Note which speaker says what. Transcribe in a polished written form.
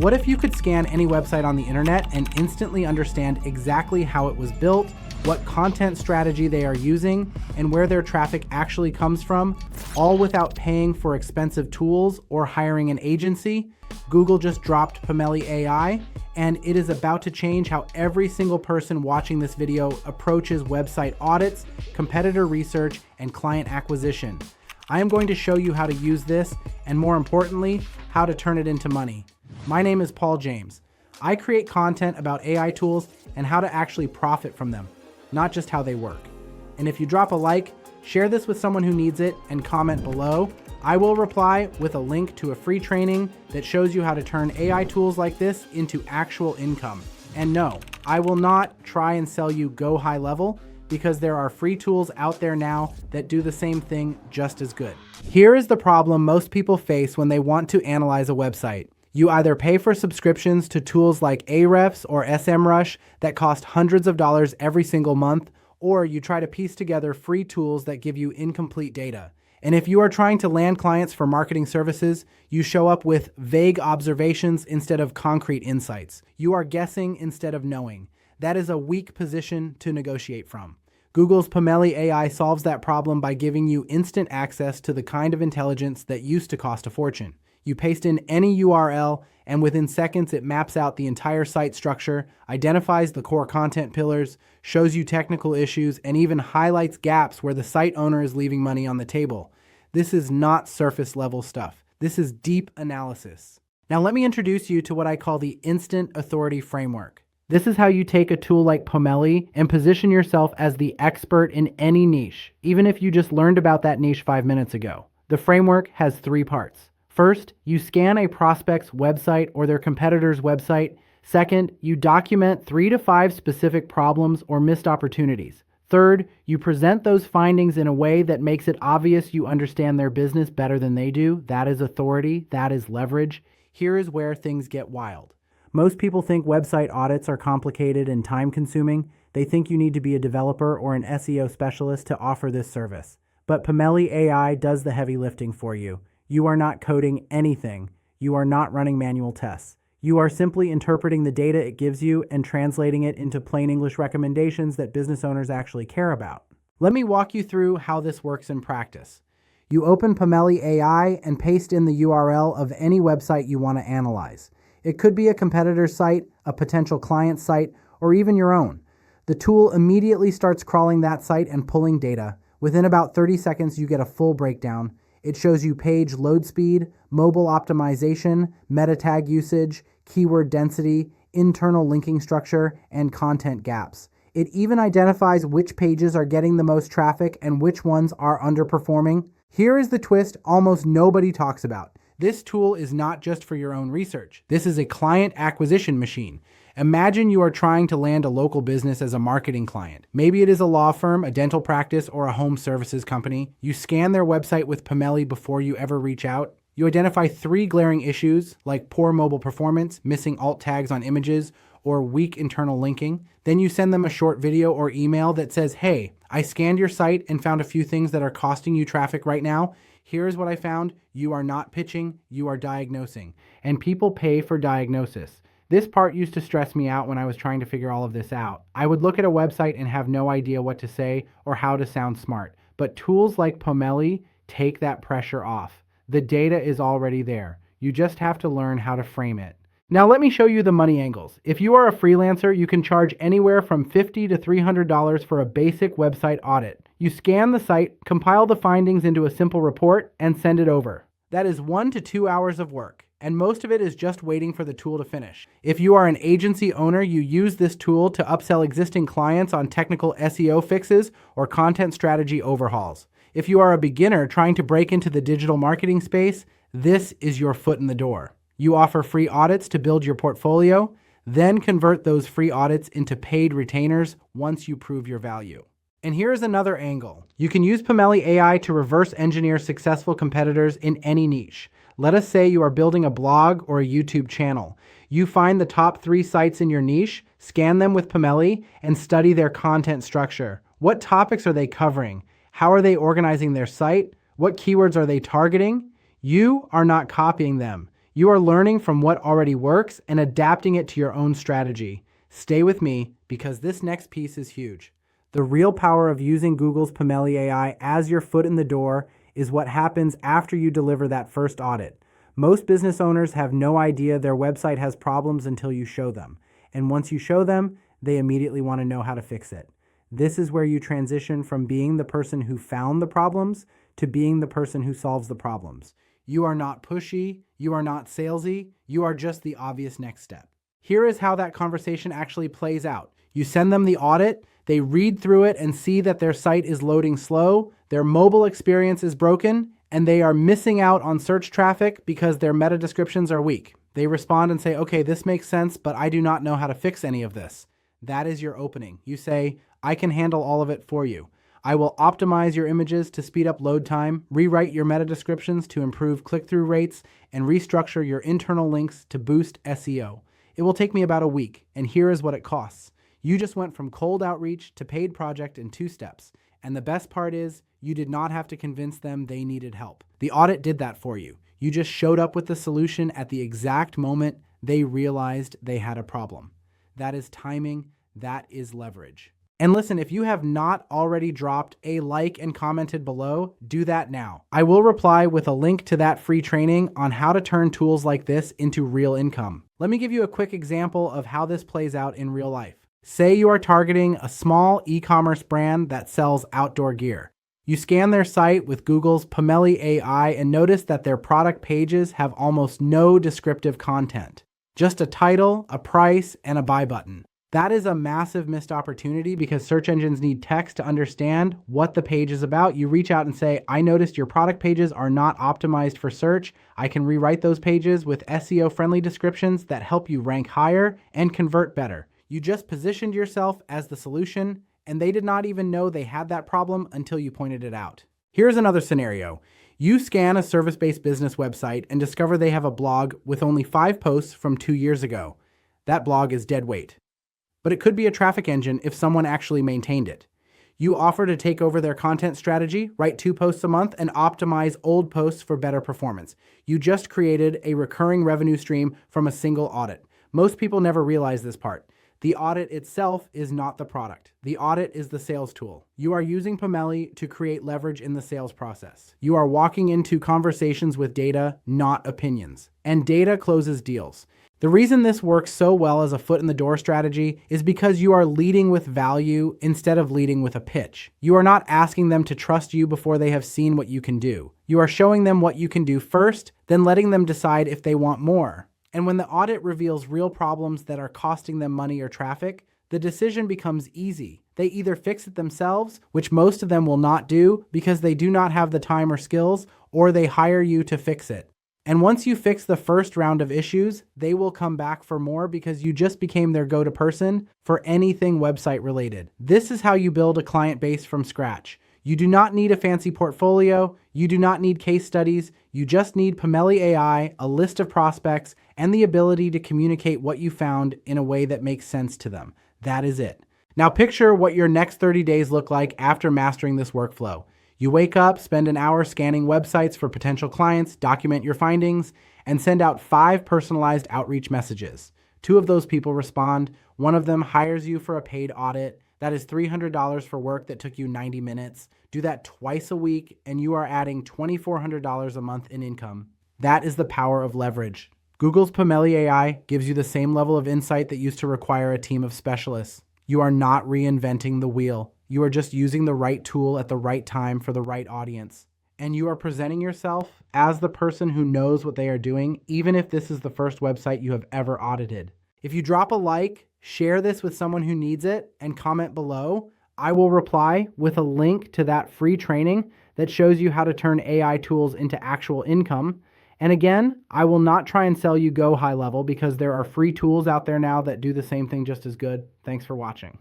Speaker 1: What if you could scan any website on the internet and instantly understand exactly how it was built, what content strategy they are using, and where their traffic actually comes from, all without paying for expensive tools or hiring an agency? Google just dropped Pomelli AI, and it is about to change how every single person watching this video approaches website audits, competitor research, and client acquisition. I am going to show you how to use this, and more importantly, how to turn it into money. My name is Paul James. I create content about AI tools and how to actually profit from them, not just how they work. And if you drop a like, share this with someone who needs it, and comment below, I will reply with a link to a free training that shows you how to turn AI tools like this into actual income. And no, I will not try and sell you Go High Level, because there are free tools out there now that do the same thing just as good. Here is the problem most people face when they want to analyze a website. You either pay for subscriptions to tools like Ahrefs or SEMrush that cost hundreds of dollars every single month, or you try to piece together free tools that give you incomplete data. And if you are trying to land clients for marketing services, you show up with vague observations instead of concrete insights. You are guessing instead of knowing. That is a weak position to negotiate from. Google's Pomelli AI solves that problem by giving you instant access to the kind of intelligence that used to cost a fortune. You paste in any URL, and within seconds it maps out the entire site structure, identifies the core content pillars, shows you technical issues, and even highlights gaps where the site owner is leaving money on the table. This is not surface level stuff. This is deep analysis. Now let me introduce you to what I call the Instant Authority Framework. This is how you take a tool like Pomelli and position yourself as the expert in any niche, even if you just learned about that niche 5 minutes ago. The framework has 3 parts. First, you scan a prospect's website or their competitor's website. Second, you document 3 to 5 specific problems or missed opportunities. Third, you present those findings in a way that makes it obvious you understand their business better than they do. That is authority. That is leverage. Here is where things get wild. Most people think website audits are complicated and time-consuming. They think you need to be a developer or an SEO specialist to offer this service. But Pomelli AI does the heavy lifting for you. You are not coding anything. You are not running manual tests. You are simply interpreting the data it gives you and translating it into plain English recommendations that business owners actually care about. Let me walk you through how this works in practice. You open Pomelli AI and paste in the URL of any website you want to analyze. It could be a competitor's site, a potential client site, or even your own. The tool immediately starts crawling that site and pulling data. Within about 30 seconds, you get a full breakdown. It shows you page load speed, mobile optimization, meta tag usage, keyword density, internal linking structure, and content gaps. It even identifies which pages are getting the most traffic and which ones are underperforming. Here is the twist almost nobody talks about. This tool is not just for your own research. This is a client acquisition machine. Imagine you are trying to land a local business as a marketing client. Maybe it is a law firm, a dental practice, or a home services company. You scan their website with Pomelli before you ever reach out. You identify 3 glaring issues like poor mobile performance, missing alt tags on images, or weak internal linking. Then you send them a short video or email that says, hey, I scanned your site and found a few things that are costing you traffic right now. Here's what I found. You are not pitching, you are diagnosing. And people pay for diagnosis. This part used to stress me out when I was trying to figure all of this out. I would look at a website and have no idea what to say or how to sound smart. But tools like Pomelli take that pressure off. The data is already there. You just have to learn how to frame it. Now let me show you the money angles. If you are a freelancer, you can charge anywhere from $50 to $300 for a basic website audit. You scan the site, compile the findings into a simple report, and send it over. That is 1 to 2 hours of work, and most of it is just waiting for the tool to finish. If you are an agency owner, you use this tool to upsell existing clients on technical SEO fixes or content strategy overhauls. If you are a beginner trying to break into the digital marketing space, this is your foot in the door. You offer free audits to build your portfolio, then convert those free audits into paid retainers once you prove your value. And here's another angle. You can use Pomelli AI to reverse engineer successful competitors in any niche. Let us say you are building a blog or a YouTube channel. You find the top 3 sites in your niche, scan them with Pomelli, and study their content structure. What topics are they covering? How are they organizing their site? What keywords are they targeting? You are not copying them. You are learning from what already works and adapting it to your own strategy. Stay with me because this next piece is huge. The real power of using Google's Pomelli AI as your foot in the door is what happens after you deliver that first audit. Most business owners have no idea their website has problems until you show them. And once you show them, they immediately want to know how to fix it. This is where you transition from being the person who found the problems to being the person who solves the problems. You are not pushy, you are not salesy, you are just the obvious next step. Here is how that conversation actually plays out. You send them the audit, they read through it and see that their site is loading slow, their mobile experience is broken, and they are missing out on search traffic because their meta descriptions are weak. They respond and say, okay, this makes sense, but I do not know how to fix any of this. That is your opening. You say, I can handle all of it for you. I will optimize your images to speed up load time, rewrite your meta descriptions to improve click-through rates, and restructure your internal links to boost SEO. It will take me about a week, and here is what it costs. You just went from cold outreach to paid project in 2 steps. And the best part is, you did not have to convince them they needed help. The audit did that for you. You just showed up with the solution at the exact moment they realized they had a problem. That is timing, that is leverage. And listen, if you have not already dropped a like and commented below, do that now. I will reply with a link to that free training on how to turn tools like this into real income. Let me give you a quick example of how this plays out in real life. Say you are targeting a small e-commerce brand that sells outdoor gear. You scan their site with Google's Pomelli AI and notice that their product pages have almost no descriptive content. Just a title, a price, and a buy button. That is a massive missed opportunity because search engines need text to understand what the page is about. You reach out and say, I noticed your product pages are not optimized for search. I can rewrite those pages with SEO-friendly descriptions that help you rank higher and convert better. You just positioned yourself as the solution, and they did not even know they had that problem until you pointed it out. Here's another scenario. You scan a service-based business website and discover they have a blog with only 5 posts from 2 years ago. That blog is dead weight. But it could be a traffic engine if someone actually maintained it. You offer to take over their content strategy, write 2 posts a month, and optimize old posts for better performance. You just created a recurring revenue stream from a single audit. Most people never realize this part. The audit itself is not the product. The audit is the sales tool. You are using Pomelli to create leverage in the sales process. You are walking into conversations with data, not opinions. And data closes deals. The reason this works so well as a foot in the door strategy is because you are leading with value instead of leading with a pitch. You are not asking them to trust you before they have seen what you can do. You are showing them what you can do first, then letting them decide if they want more. And when the audit reveals real problems that are costing them money or traffic, the decision becomes easy. They either fix it themselves, which most of them will not do because they do not have the time or skills, or they hire you to fix it. And once you fix the first round of issues, they will come back for more because you just became their go-to person for anything website related. This is how you build a client base from scratch. You do not need a fancy portfolio. You do not need case studies. You just need Pomelli AI, a list of prospects, and the ability to communicate what you found in a way that makes sense to them. That is it. Now picture what your next 30 days look like after mastering this workflow. You wake up, spend an hour scanning websites for potential clients, document your findings, and send out 5 personalized outreach messages. 2 of those people respond. 1 of them hires you for a paid audit. That is $300 for work that took you 90 minutes. Do that twice a week, and you are adding $2,400 a month in income. That is the power of leverage. Google's Pomelli AI gives you the same level of insight that used to require a team of specialists. You are not reinventing the wheel. You are just using the right tool at the right time for the right audience. And you are presenting yourself as the person who knows what they are doing, even if this is the first website you have ever audited. If you drop a like, share this with someone who needs it, and comment below, I will reply with a link to that free training that shows you how to turn AI tools into actual income. And again, I will not try and sell you Go high level because there are free tools out there now that do the same thing just as good. Thanks for watching.